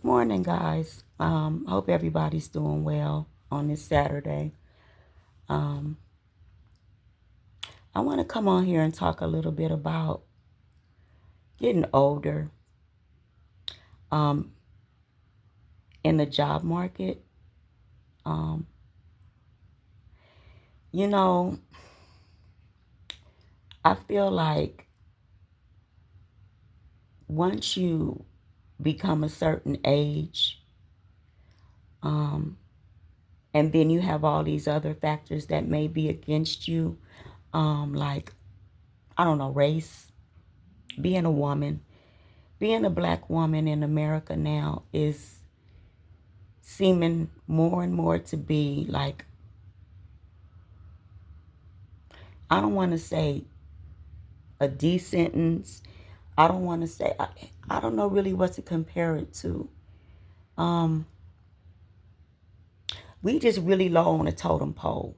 Morning, guys. Hope everybody's doing well on this Saturday. Um, I want to come on here and talk a little bit about getting older um, in the job market. Um, you know, I feel like once you become a certain age, um, and then you have all these other factors that may be against you, like, I don't know, race, being a woman, being a black woman in America now is seeming more and more to be like, I don't want to say a D sentence. I don't want to say, I don't know really what to compare it to. Um, we just really low on the totem pole,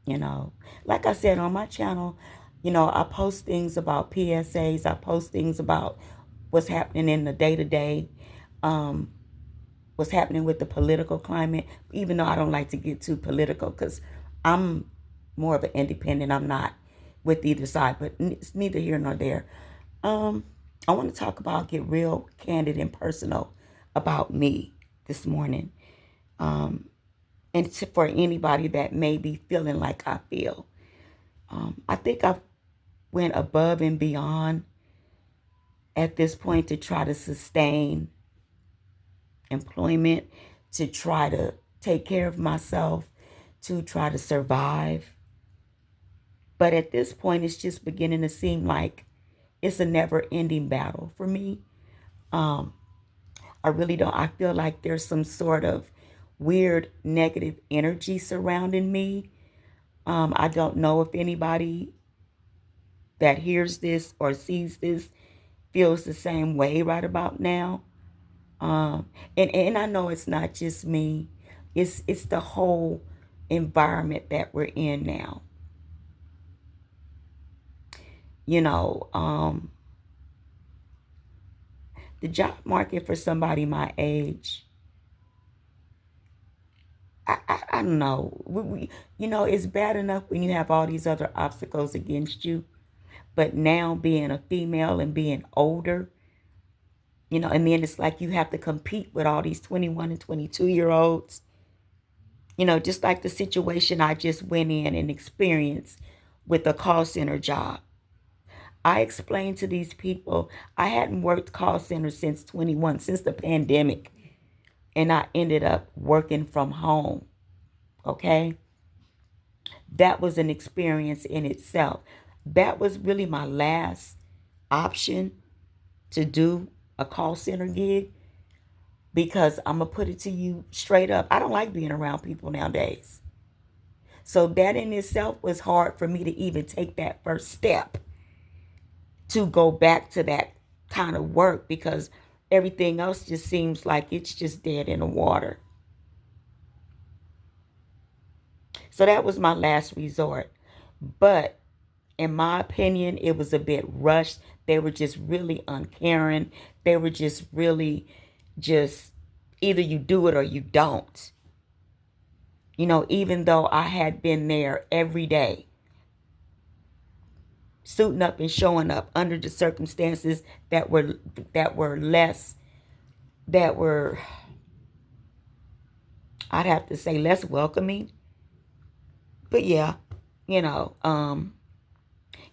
you know. Like I said on my channel, I post things about PSAs. I post things about what's happening in the day to day, what's happening with the political climate, even though I don't like to get too political because I'm more of an independent. I'm not with either side, but it's neither here nor there. Um, I want to talk about, get real candid and personal about me this morning. And for anybody that may be feeling like I feel. I think I've went above and beyond at this point to try to sustain employment, to try to take care of myself, to try to survive. But at this point, it's just beginning to seem like it's a never ending battle for me. Um, I really don't, I feel like there's some sort of weird negative energy surrounding me. I don't know if anybody that hears this or sees this feels the same way right about now. And I know it's not just me. It's the whole environment that we're in now. You know, the job market for somebody my age, I don't know. It's bad enough when you have all these other obstacles against you, but now being a female and being older, and then it's like you have to compete with all these 21 and 22-year-olds. Just like the situation I just went in and experienced with a call center job. I explained to these people I hadn't worked call center since 21, since the pandemic, and I ended up working from home. Okay? That was an experience in itself. That was really my last option to do a call center gig because I'm going to put it to you straight up. I don't like being around people nowadays. So that in itself was hard for me to even take that first step to go back to that kind of work because everything else just seems like it's just dead in the water. So that was my last resort. But in my opinion, it was a bit rushed. They were just really uncaring. They were just really just either you do it or you don't. Even though I had been there every day, suiting up and showing up under the circumstances that were less, that were, I'd have to say, less welcoming. But yeah, you know, um,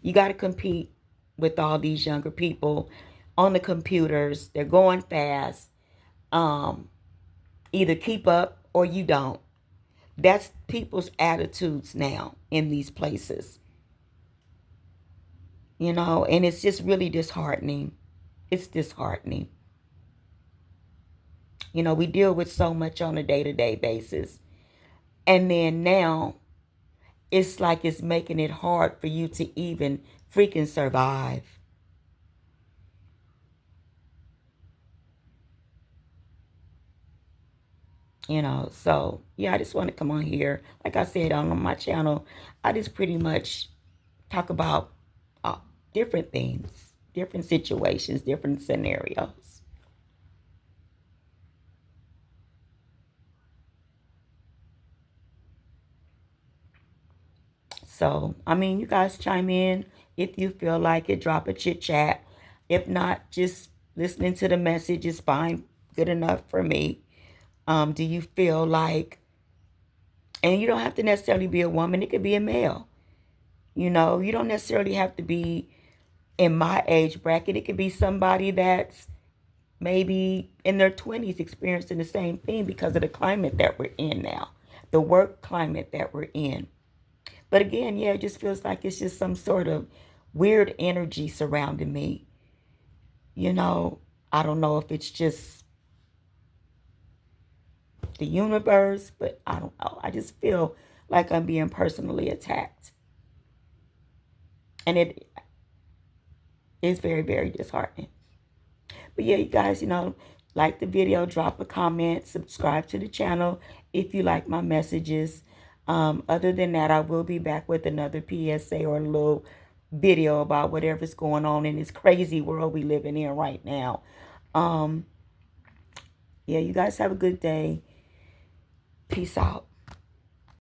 you got to compete with all these younger people on the computers. They're going fast. Um, Either keep up or you don't. That's people's attitudes now in these places. And it's just really disheartening. It's disheartening. We deal with so much on a day-to-day basis. And then now it's like it's making it hard for you to even freaking survive. So yeah, I just want to come on here. Like I said on my channel, I just pretty much talk about uh, different things, different situations, different scenarios. So, I mean, you guys chime in if you feel like it, drop a chit chat. If not, just listening to the message is fine, good enough for me. Do you feel like, and you don't have to necessarily be a woman, it could be a male. You know, you don't necessarily have to be in my age bracket. It could be somebody that's maybe in their 20s experiencing the same thing because of the climate that we're in now, the work climate that we're in. But again, yeah, it just feels like it's just some sort of weird energy surrounding me. You know, I don't know if it's just the universe, but I don't know. I just feel like I'm being personally attacked. And it is very, very disheartening. But yeah, you guys, like the video, drop a comment, subscribe to the channel if you like my messages. Other than that, I will be back with another PSA or a little video about whatever's going on in this crazy world we living in right now. Yeah, you guys have a good day. Peace out.